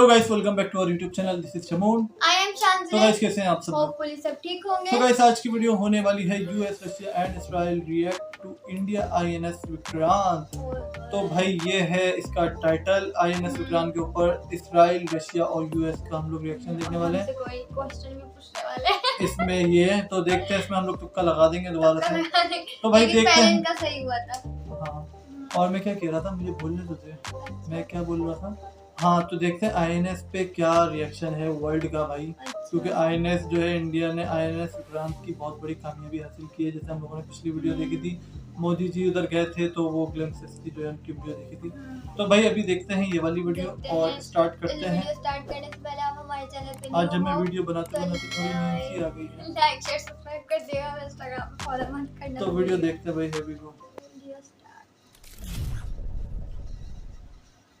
तो guys welcome back to our YouTube channel. This is Shamoon. I am Shanti. तो guys कैसे हैं आप सब? होपफुली सब ठीक होंगे। तो गाइस आज की वीडियो होने वाली है US Russia and Israel react to India INS Vikrant. तो भाई ये है इसका टाइटल, आईएनएस विक्रांत के ऊपर इजराइल रशिया और यूएस का हम लोग रिएक्शन देखने वाले हैं। कोई क्वेश्चन भी पूछने वाले हैं इसमें ये है, तो देखते हैं, इसमें हम लोग तुक्का लगा देंगे दोबारा से। तो भाई लेकिन देखते पहले हैं। इनका सही हुआ था। हाँ, और मैं क्या कह रहा था, मुझे बोलने तो दे, मैं क्या बोल रहा था। हाँ, तो देखते हैं आईएनएस पे क्या रिएक्शन है वर्ल्ड का भाई। क्योंकि आईएनएस जो है, इंडिया ने आईएनएस विक्रांत की बहुत बड़ी कामयाबी हासिल की है। जैसे हम लोगों ने पिछली वीडियो देखी थी, मोदी जी उधर गए थे तो वो ग्लिम्प्सेस की जो है उनकी वीडियो देखी थी। तो भाई अभी देखते हैं ये वाली वीडियो और स्टार्ट करते हैं। स्टार्ट करने से पहले आप हमारे चैनल पे आज जब मैं वीडियो बनाते हुए थोड़ी नींद सी आ गई है। लाइक शेयर सब्सक्राइब कर दिया, इंस्टाग्राम पे फॉलो मत करना। तो वीडियो देखते हैं भाई, हैवी को।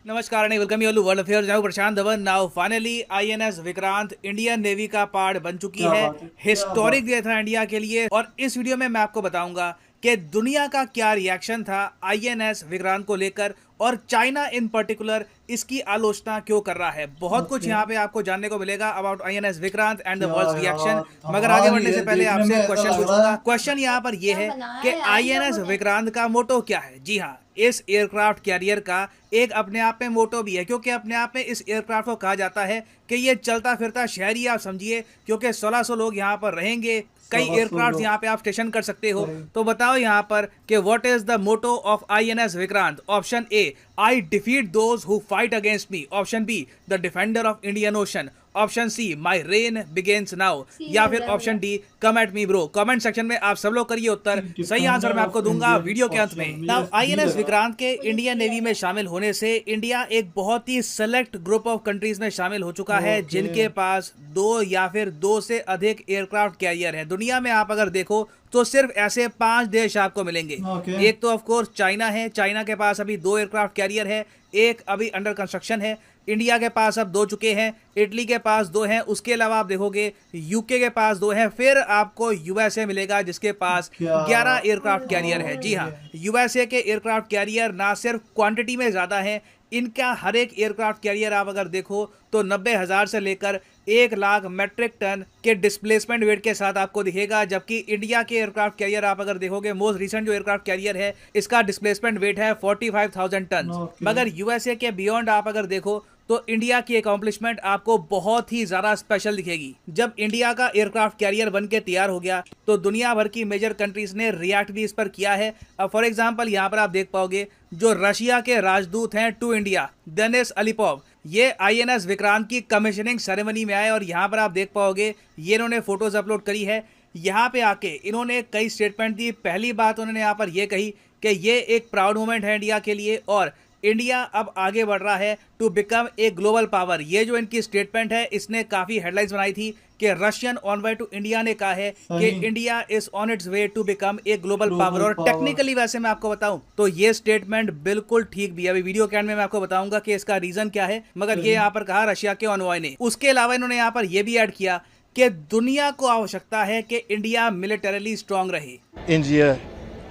नमस्कार and welcome you all to World Affairs। मैं हूं Prashant Dhawan. Now finally INS Vikrant Indian navy का पार्ट बन चुकी है। हिस्टोरिक डे था इंडिया के लिए और इस वीडियो में मैं आपको बताऊंगा कि दुनिया का क्या रिएक्शन था आईएनएस विक्रांत को लेकर और चाइना इन पर्टिकुलर इसकी आलोचना क्यों कर रहा है। बहुत कुछ यहाँ पे आपको जानने को मिलेगा about INS Vikrant and the world reaction. मगर आगे बढ़ने से पहले आपसे क्वेश्चन पूछूंगा। क्वेश्चन यहाँ पर ये है कि आईएनएस विक्रांत का मोटो क्या है। जी हाँ, इस एयरक्राफ्ट कैरियर का एक अपने आप में मोटो भी है, क्योंकि अपने आप में इस एयरक्राफ्ट को कहा जाता है कि ये चलता फिरता शहरी आप समझिए, क्योंकि 1600 लोग यहाँ पर रहेंगे। कई एयरक्राफ्ट यहाँ पे आप स्टेशन कर सकते हो। तो बताओ यहाँ पर कि what is the motto of INS Vikrant. Option A, I defeat those who fight against me. Option B, the defender of Indian Ocean. Option C, my rain begins now. या फिर option D, come at me bro. Comment section में आप सब लोग करिए उत्तर। सही answer मैं आपको दूंगा वीडियो के अंत में। नाउ आईएनएस विक्रांत के इंडियन नेवी में शामिल होने से इंडिया एक बहुत ही सेलेक्ट ग्रुप ऑफ कंट्रीज में शामिल हो चुका है जिनके पास 2 या फिर 2 से अधिक एयरक्राफ्ट कैरियर है। दुनिया में आप अगर देखो तो सिर्फ ऐसे 5 देश आपको मिलेंगे। एक तो ऑफ कोर्स चाइना है, चाइना के पास अभी 2 एयरक्राफ्ट कैरियर है, एक अभी अंडर कंस्ट्रक्शन है। इंडिया के पास अब 2 चुके हैं, इटली के पास 2 हैं, उसके अलावा आप देखोगे यूके के पास 2 हैं, फिर आपको यूएसए मिलेगा जिसके पास 11 एयरक्राफ्ट कैरियर है। जी हाँ, यूएसए के एयरक्राफ्ट कैरियर ना सिर्फ क्वांटिटी में ज़्यादा है, इनका हर एक एयरक्राफ्ट कैरियर आप अगर देखो तो 90,000 से लेकर 1 लाख मेट्रिक टन के डिस्प्लेसमेंट वेट के साथ आपको दिखेगा। जबकि इंडिया के एयरक्राफ्ट कैरियर आप अगर देखोगे, मोस्ट रिसेंट जो एयरक्राफ्ट कैरियर है इसका डिस्प्लेसमेंट वेट है 45,000 टन। मगर यूएसए के बियॉन्ड आप अगर देखो तो इंडिया की अकॉम्प्लिशमेंट आपको बहुत ही ज्यादा स्पेशल दिखेगी। जब इंडिया का एयरक्राफ्ट कैरियर बन के तैयार हो गया तो दुनिया भर की मेजर कंट्रीज ने रिएक्ट भी इस पर किया है। अब फॉर एग्जांपल यहाँ पर आप देख पाओगे जो रशिया के राजदूत हैं टू इंडिया, देनिस अलीपोव, ये आईएनएस विक्रांत की कमीशनिंग सेरेमनी में आए और यहाँ पर आप देख पाओगे ये इन्होंने फोटोज अपलोड करी है। यहाँ पे आके इन्होंने कई स्टेटमेंट दी। पहली बात उन्होंने यहाँ पर यह कही कि ये एक प्राउड मोमेंट है इंडिया के लिए और इंडिया अब आगे बढ़ रहा है to become a global power. ये जो इनकी स्टेटमेंट है इसने काफी हेडलाइंस बनाई थी कि रशियन ऑनवे टू इंडिया ने कहा है कि India is on its way to become a global power. और टेक्निकली वैसे मैं आपको बताऊं तो ये स्टेटमेंट बिल्कुल ठीक भी है। अभी वीडियो के एंड में मैं आपको बताऊंगा कि इसका रीजन क्या है, मगर ये यहाँ पर कहा रशिया के ऑनवॉय ने। उसके अलावा इन्होंने यहाँ पर यह भी ऐड किया कि दुनिया को आवश्यकता है कि इंडिया मिलिटरीली स्ट्रांग रहे। India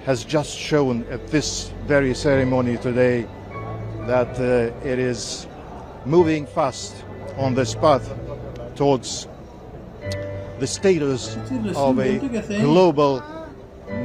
has just shown at this very ceremony today that it is moving fast on this path towards the status of a global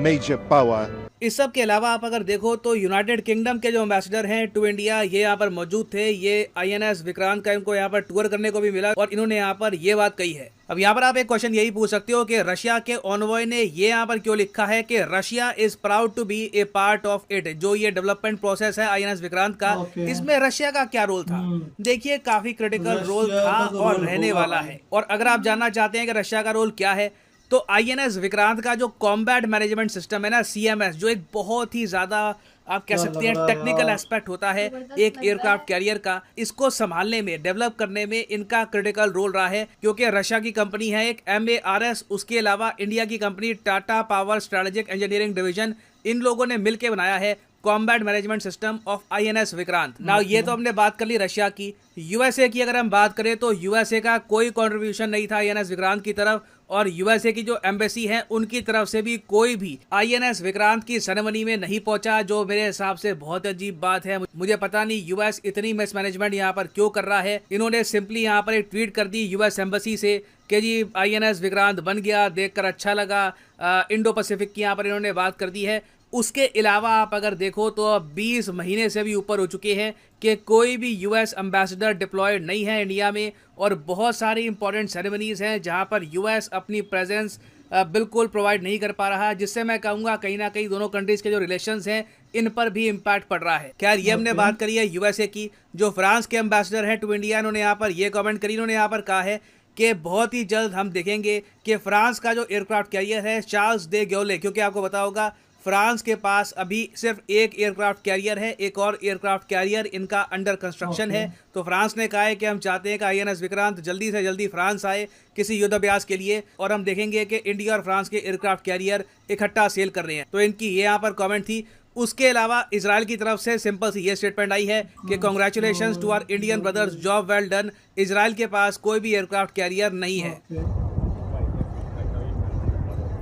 major power. इस सब के अलावा आप अगर देखो तो यूनाइटेड किंगडम के जो एम्बेसडर हैं टू इंडिया, ये यहाँ पर मौजूद थे। ये आईएनएस विक्रांत का इनको यहाँ पर टूर करने को भी मिला और इन्होंने यहाँ पर ये बात कही है। अब यहाँ पर आप एक क्वेश्चन यही पूछ सकते हो कि रशिया के ऑनवॉय ने ये यहाँ पर क्यों लिखा है कि Russia is proud to be a part of it. जो ये डेवलपमेंट प्रोसेस है आईएनएस विक्रांत का, इसमें रशिया का क्या रोल था? देखिए काफी क्रिटिकल रोल था और रहने वाला है। और अगर आप जानना चाहते हैं कि रशिया का रोल क्या है तो आईएनएस विक्रांत का जो कॉम्बैट मैनेजमेंट सिस्टम है ना, सीएमएस, जो एक बहुत ही ज्यादा आप कह सकते हैं टेक्निकल एस्पेक्ट होता है एक एयरक्राफ्ट कैरियर का, इसको संभालने में, डेवलप करने में इनका क्रिटिकल रोल रहा है। क्योंकि रशिया की कंपनी है एक MARS, उसके अलावा इंडिया की company Tata power strategic engineering division, इन लोगों ने मिलकर बनाया है combat management system of INS Vikrant. Now ये तो हमने बात कर ली रशिया की। यूएसए की अगर हम बात करें तो यूएसए का कोई कंट्रीब्यूशन नहीं था आईएनएस विक्रांत की तरफ। और यूएसए की जो एम्बेसी है उनकी तरफ से भी कोई भी आईएनएस विक्रांत की सेरेमनी में नहीं पहुंचा, जो मेरे हिसाब से बहुत अजीब बात है। मुझे पता नहीं यूएस इतनी मिसमैनेजमेंट यहाँ पर क्यों कर रहा है। इन्होंने सिंपली यहाँ पर एक ट्वीट कर दी यूएस एम्बेसी से कि जी आईएनएस विक्रांत बन गया, देखकर अच्छा लगा। इंडो पैसिफिक की यहाँ पर इन्होंने बात कर दी है। उसके अलावा आप अगर देखो तो अब 20 महीने से भी ऊपर हो चुके हैं कि कोई भी यूएस एम्बेसडर डिप्लॉयड नहीं है इंडिया में, और बहुत सारी इंपॉर्टेंट सेरेमनीज हैं जहां पर यूएस अपनी प्रेजेंस बिल्कुल प्रोवाइड नहीं कर पा रहा, जिससे मैं कहूँगा कहीं ना कहीं दोनों कंट्रीज के जो रिलेशंस हैं इन पर भी इम्पैक्ट पड़ रहा है। खैर ये हमने बात करी है यूएसए की। जो फ्रांस के एम्बेसडर हैं टू इंडिया, इन्होंने यहाँ पर ये कमेंट करी, इन्होंने यहाँ पर कहा है कि बहुत ही जल्द हम देखेंगे कि फ्रांस का जो एयरक्राफ्ट कैरियर है चार्ल्स डे गॉले, क्योंकि आपको पता होगा फ्रांस के पास अभी सिर्फ एक एयरक्राफ्ट कैरियर है, एक और एयरक्राफ्ट कैरियर इनका अंडर कंस्ट्रक्शन है। तो फ्रांस ने कहा है कि हम चाहते हैं कि आईएनएस विक्रांत जल्दी से जल्दी फ्रांस आए किसी युद्धाभ्यास के लिए, और हम देखेंगे कि इंडिया और फ्रांस के एयरक्राफ्ट कैरियर इकट्ठा सेल कर रहे हैं। तो इनकी ये यहाँ पर कमेंट थी। उसके अलावा इजराइल की तरफ से सिंपल सी ये स्टेटमेंट आई है कि congratulations to our Indian brothers, job well done. Israel के पास कोई भी एयरक्राफ्ट कैरियर नहीं है।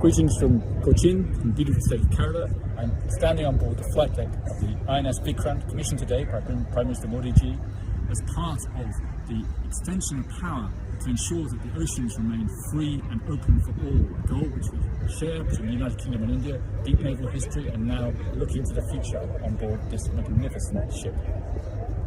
Greetings from Cochin, from beautiful state of Kerala. I'm standing on board the flight deck of the INS Vikrant, commissioned today by Prime Minister Modi ji as part of the extension of power to ensure that the oceans remain free and open for all, a goal which we share between the United Kingdom and India, deep naval history, and now looking to the future on board this magnificent ship.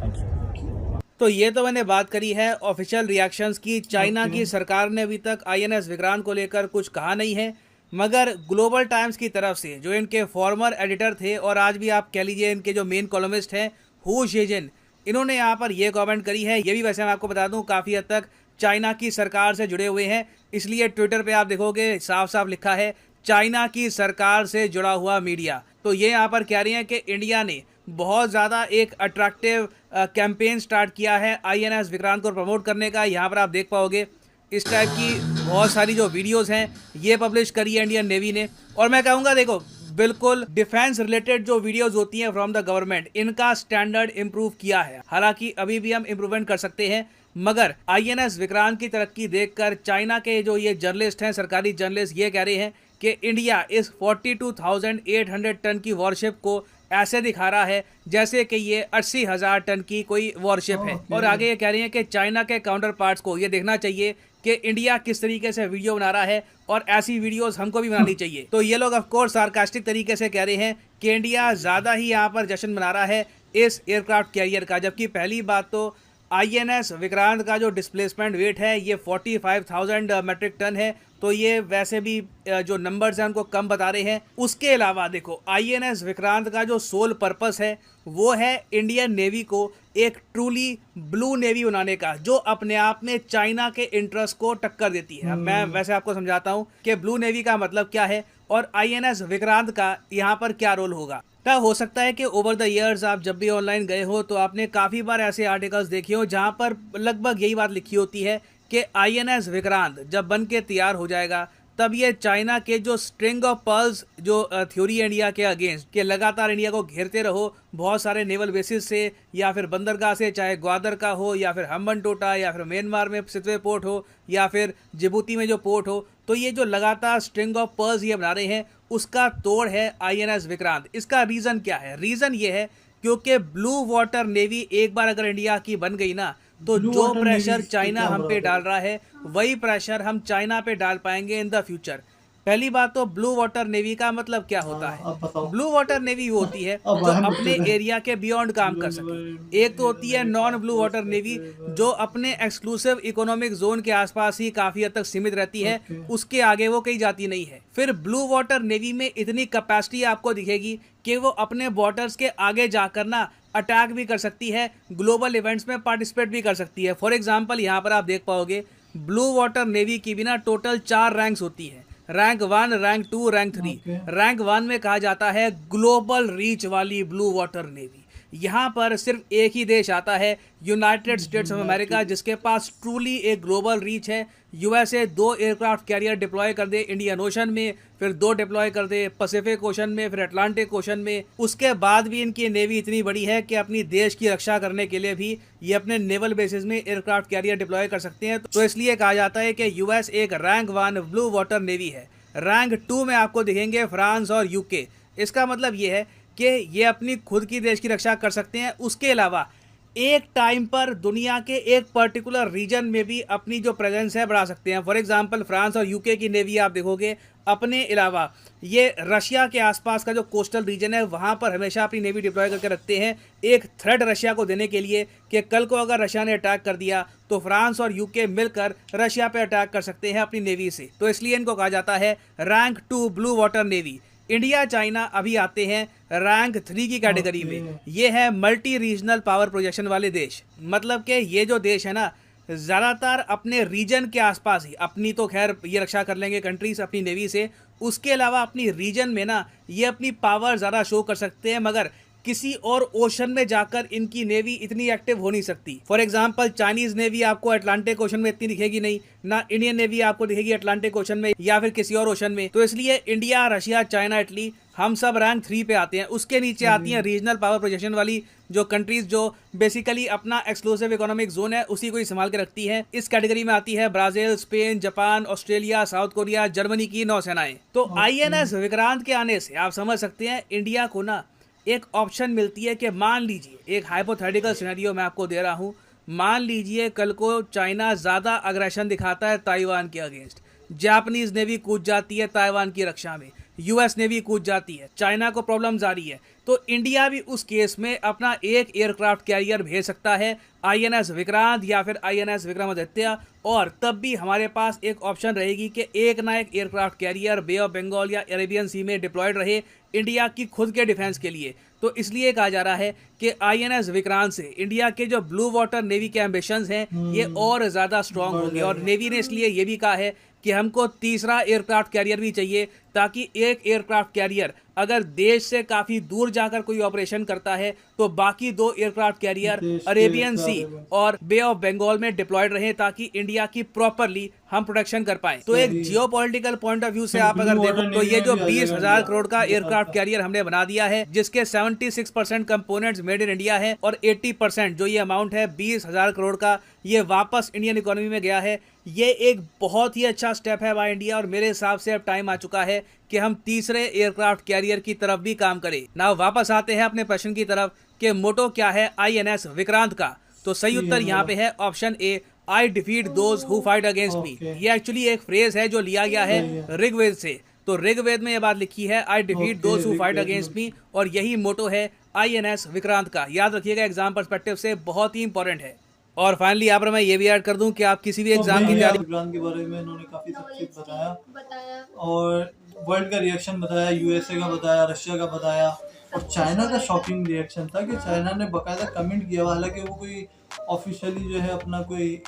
Thank you. तो ये तो मैंने बात करी है official reactions की। China की सरकार ने अभी तक आईएनएस विक्रांत को लेकर कुछ कहा नहीं है, मगर ग्लोबल टाइम्स की तरफ से जो इनके फॉर्मर एडिटर थे और आज भी आप कह लीजिए इनके जो मेन कॉलमिस्ट हैं हू शेजिन, इन्होंने यहाँ पर ये कमेंट करी है। ये भी वैसे मैं आपको बता दूं काफ़ी हद तक चाइना की सरकार से जुड़े हुए हैं, इसलिए ट्विटर पे आप देखोगे साफ साफ लिखा है चाइना की सरकार से जुड़ा हुआ मीडिया। तो ये यहाँ पर कह रही हैं कि इंडिया ने बहुत ज़्यादा एक अट्रैक्टिव कैंपेन स्टार्ट किया है आईएनएस विक्रांत को प्रमोट करने का। यहाँ पर आप देख पाओगे इस टाइप की बहुत सारी जो वीडियोस हैं ये पब्लिश करी है इंडियन नेवी ने। और मैं कहूँगा देखो बिल्कुल डिफेंस रिलेटेड जो वीडियोस होती हैं फ्रॉम द गवर्नमेंट, इनका स्टैंडर्ड इम्प्रूव किया है। हालांकि अभी भी हम इम्प्रूवमेंट कर सकते हैं, मगर आईएनएस विक्रांत की तरक्की देखकर चाइना के जो ये जर्नलिस्ट हैं, सरकारी जर्नलिस्ट, ये कह रहे हैं कि इंडिया इस 42,800 टन की वॉरशिप को ऐसे दिखा रहा है जैसे कि ये 80,000 टन की कोई वॉरशिप है। और आगे ये कह रहे हैं कि चाइना के काउंटर पार्ट्स को ये देखना चाहिए कि इंडिया किस तरीके से वीडियो बना रहा है, और ऐसी वीडियोस हमको भी बनानी चाहिए। तो ये लोग ऑफ कोर्स सार्कास्टिक तरीके से कह रहे हैं कि इंडिया ज़्यादा ही यहाँ पर जश्न मना रहा है इस एयरक्राफ्ट कैरियर का, जबकि पहली बात तो आईएनएस विक्रांत का जो डिस्प्लेसमेंट वेट है ये 45,000 मेट्रिक टन है। तो ये वैसे भी जो नंबर्स हैं उनको कम बता रहे हैं। उसके अलावा देखो आईएनएस विक्रांत का जो सोल पर्पस है वो है इंडियन नेवी को एक ट्रूली ब्लू नेवी बनाने का, जो अपने आप में चाइना के इंटरेस्ट को टक्कर देती है। अब मैं वैसे आपको समझाता हूँ कि ब्लू नेवी का मतलब क्या है और आईएनएस विक्रांत का यहाँ पर क्या रोल होगा। क्या हो सकता है कि ओवर द ईयर्स आप जब भी ऑनलाइन गए हो तो आपने काफ़ी बार ऐसे आर्टिकल्स देखे हो जहाँ पर लगभग यही बात लिखी होती है कि आईएनएस विक्रांत जब बन के तैयार हो जाएगा तब ये चाइना के जो स्ट्रिंग ऑफ पर्ल्स जो थ्योरी इंडिया के अगेंस्ट कि लगातार इंडिया को घेरते रहो बहुत सारे नेवल बेसिस से या फिर बंदरगाह से, चाहे ग्वादर का हो या फिर हम्बनटोटा या फिर म्यांमार में सितवे पोर्ट हो या फिर जिबूती में जो पोर्ट हो, तो ये जो लगातार स्ट्रिंग ऑफ पर्ल्स ये बना रहे हैं उसका तोड़ है आईएनएस विक्रांत। इसका रीज़न क्या है? रीज़न ये है क्योंकि ब्लू वाटर नेवी एक बार अगर इंडिया की बन गई ना तो जो प्रेशर चाइना हम पे डाल रहा है वही प्रेशर हम चाइना पे डाल पाएंगे इन द फ्यूचर। पहली बात तो ब्लू वाटर नेवी का मतलब क्या होता है? ब्लू वाटर नेवी वो होती है जो अपने एरिया के बियॉन्ड काम कर सके। एक तो होती है नॉन ब्लू वाटर नेवी जो अपने एक्सक्लूसिव इकोनॉमिक जोन के आसपास ही काफी हद तक सीमित रहती है, उसके आगे वो कहीं जाती नहीं है। फिर ब्लू वाटर नेवी में इतनी कैपेसिटी आपको दिखेगी कि वो अपने बॉर्डर्स के आगे जाकर ना अटैक भी कर सकती है, ग्लोबल इवेंट्स में पार्टिसिपेट भी कर सकती है। फॉर एग्जाम्पल यहाँ पर आप देख पाओगे ब्लू वाटर नेवी की भी ना टोटल 4 रैंक्स होती है, रैंक 1, रैंक 2, रैंक 3। रैंक 1 में कहा जाता है ग्लोबल रीच वाली ब्लू वाटर नेवी, यहाँ पर सिर्फ एक ही देश आता है, यूनाइटेड स्टेट्स ऑफ अमेरिका, जिसके पास ट्रूली एक ग्लोबल रीच है। यूएसए 2 एयरक्राफ्ट कैरियर डिप्लॉय कर दे इंडियन ओशन में, फिर 2 डिप्लॉय कर दे पैसिफिक ओशन में, फिर अटलांटिक ओशन में। उसके बाद भी इनकी नेवी इतनी बड़ी है कि अपनी देश की रक्षा करने के लिए भी ये अपने नेवल बेसिस में एयरक्राफ्ट कैरियर डिप्लॉय कर सकते हैं। तो इसलिए कहा जाता है कि यूएस एक रैंक 1 ब्लू वाटर नेवी है। रैंक 2 में आपको दिखेंगे फ्रांस और यूके। इसका मतलब ये है कि ये अपनी खुद की देश की रक्षा कर सकते हैं। उसके अलावा एक टाइम पर दुनिया के एक पर्टिकुलर रीजन में भी अपनी जो प्रेजेंस है बढ़ा सकते हैं। फॉर एग्जांपल फ्रांस और यूके की नेवी आप देखोगे, अपने अलावा ये रशिया के आसपास का जो कोस्टल रीजन है वहाँ पर हमेशा अपनी नेवी डिप्लॉय करके रखते हैं, एक थ्रेट रशिया को देने के लिए कि कल को अगर रशिया ने अटैक कर दिया तो फ्रांस और यूके मिलकर रशिया पे अटैक कर सकते हैं अपनी नेवी से। तो इसलिए इनको कहा जाता है rank 2 blue water navy. India China अभी आते हैं रैंक 3 की कैटेगरी में। ये है मल्टी रीजनल पावर प्रोजेक्शन वाले देश। मतलब कि ये जो देश है ना, ज़्यादातर अपने रीजन के आसपास ही, अपनी तो खैर ये रक्षा कर लेंगे कंट्रीज अपनी नेवी से, उसके अलावा अपनी रीजन में ना ये अपनी पावर ज़्यादा शो कर सकते हैं, मगर किसी और ओशन में जाकर इनकी नेवी इतनी एक्टिव हो नहीं सकती। फॉर एग्जांपल चाइनीज नेवी आपको अटलांटिक ओशन में इतनी दिखेगी नहीं, ना इंडियन नेवी आपको दिखेगी अटलांटिक ओशन में या फिर किसी और ओशन में। तो इसलिए इंडिया, रशिया, चाइना, इटली हम सब रैंक 3 पे आते हैं। उसके नीचे आती हैं रीजनल पावर प्रोजेक्शन वाली जो कंट्रीज जो बेसिकली अपना एक्सक्लूसिव इकोनॉमिक जोन है उसी को ही संभाल के रखती है। इस कैटेगरी में आती है Brazil, Spain, Japan, Australia, south Korea, Germany की नौसेनाएं। तो INS विक्रांत के आने से आप समझ सकते हैं इंडिया को ना एक ऑप्शन मिलती है कि मान लीजिए, एक हाइपोथेटिकल सिनेरियो मैं आपको दे रहा हूं, मान लीजिए कल को चाइना ज़्यादा अग्रेशन दिखाता है ताइवान के अगेंस्ट, जापानीज नेवी कूद जाती है ताइवान की रक्षा में, यूएस नेवी कूद जाती है, चाइना को प्रॉब्लम्स आ रही है, तो इंडिया भी उस केस में अपना एक एयरक्राफ्ट कैरियर भेज सकता है, INS विक्रांत या फिर INS विक्रमादित्य, और तब भी हमारे पास एक ऑप्शन रहेगी कि एक ना एक aircraft carrier Bay of Bengal या अरेबियन सी में डिप्लॉयड रहे इंडिया की खुद के डिफेंस के लिए। तो इसलिए कहा जा रहा है कि INS विक्रांत से इंडिया के जो ब्लू वाटर नेवी के एम्बिशंस हैं ये और ज़्यादा स्ट्रांग होंगे। और नेवी ने इसलिए ये भी कहा है कि हमको तीसरा एयरक्राफ्ट कैरियर भी चाहिए, ताकि एक एयरक्राफ्ट कैरियर अगर देश से काफ़ी दूर जाकर कोई ऑपरेशन करता है तो बाकी 2 एयरक्राफ्ट कैरियर अरेबियन सी और बे ऑफ बंगाल में डिप्लॉयड रहे, ताकि इंडिया की प्रॉपरली हम प्रोटेक्शन कर पाएं। तो एक जियोपॉलिटिकल पॉइंट ऑफ व्यू से आप अगर देखो तो ये जो 20,000 करोड़ का एयरक्राफ्ट कैरियर हमने बना दिया है, जिसके 76% कंपोनेंट्स मेड इन इंडिया है और 80% जो ये अमाउंट है 20,000 करोड़ का ये वापस इंडियन इकोनॉमी में गया है, ये एक बहुत ही अच्छा स्टेप है बाय इंडिया। और मेरे हिसाब से अब टाइम आ चुका है कि हम तीसरे एयरक्राफ्ट कैरियर की तरफ भी काम करें। नाउ वापस आते हैं अपने प्रश्न की तरफ कि मोटो क्या है INS विक्रांत का। तो सही उत्तर यहाँ पे है option A, I defeat those who fight against मी। ये एक्चुअली एक फ्रेज है जो लिया गया है ऋग्वेद से। तो ऋग्वेद में ये बात लिखी है, I defeat those who fight against me, और यही मोटो है INS विक्रांत का। याद रखिएगा, एग्जाम पर्सपेक्टिव से बहुत ही इंपॉर्टेंट है। और फाइनली यहाँ पर मैं ये भी ऐड कर दूं कि आप किसी भी एग्जाम की तैयारी, विक्रांत के बारे में इन्होंने काफी सब चीज बताया और वर्ल्ड का रिएक्शन बताया, USA का बताया, रशिया का बताया, और चाइना का शॉकिंग रिएक्शन था कि चाइना ने बकायदा कमेंट किया। हालांकि वो कोई ऑफिशियली जो है अपना कोई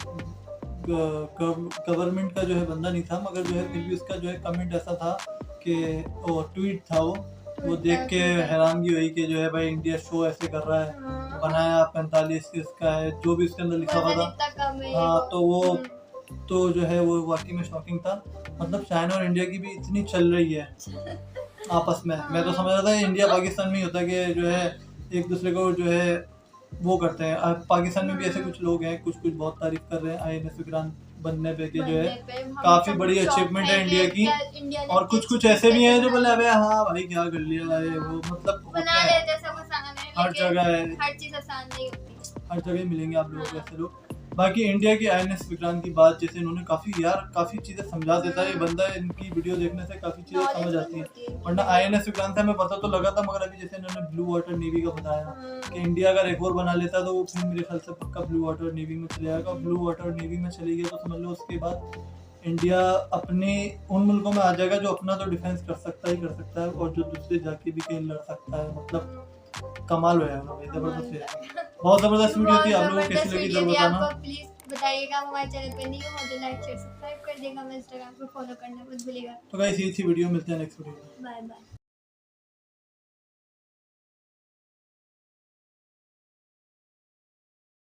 गवर्नमेंट का जो है बंदा नहीं था, मगर जो है फिर भी उसका जो है कमेंट ऐसा था कि वो ट्वीट था, वो देख के हैरानगी हुई कि जो है भाई इंडिया शो ऐसे कर रहा है, बनाया 45 इसका है, जो भी उसके अंदर लिखा हुआ था। हाँ, तो वो तो जो है वो वाकई में शॉकिंग था। मतलब चाइना और इंडिया की भी इतनी चल रही है आपस में। मैं तो समझ रहा था इंडिया पाकिस्तान में ही होता है कि जो है एक दूसरे को जो है वो करते हैं। पाकिस्तान में भी ऐसे कुछ लोग हैं, कुछ बहुत तारीफ कर रहे हैं INS विक्रांत बनने पे कि जो है काफी बड़ी अचीवमेंट है इंडिया की। और कुछ ऐसे भी हैं जो बोले अबे हाँ भाई क्या कर लिया है, वो मतलब हर जगह है, हर चीज आसान नहीं होती, हर जगह मिलेंगे आप लोगों को ऐसे लोग। बाकी इंडिया की INS विक्रांत की बात, जैसे इन्होंने काफी चीजें समझा देता है ये बंदा, इनकी वीडियो देखने से काफी चीजें समझ आती हैं। वरना INS विक्रांत से हमें पता तो लगा था, मगर अभी जैसे इन्होंने ब्लू वाटर नेवी का बताया कि इंडिया अगर एक और बना लेता तो वो फिर मेरे ख्याल से पक्का ब्लू वाटर नेवी में चले जाएगा। ब्लू वाटर नेवी में चले गया तो समझ लो उसके बाद इंडिया अपने उन मुल्कों में आ जाएगा जो अपना तो डिफेंस कर सकता है और जो दूसरे जाके भी कहीं लड़ सकता है। मतलब कमाल हो जाएगा भाई, जबरदस्त है। बहुत जबरदस्त वीडियो थी। आप लोगों को कैसी लगी जरूर बताना। प्लीज बताइएगा। हमारे चैनल पे नहीं हो तो लाइक शेयर सब्सक्राइब कर देगा, मैं इंस्टाग्राम पे फॉलो करना मत भूलिएगा। तो गाइस ये थी वीडियो, मिलते हैं नेक्स्ट वीडियो में। Bye bye.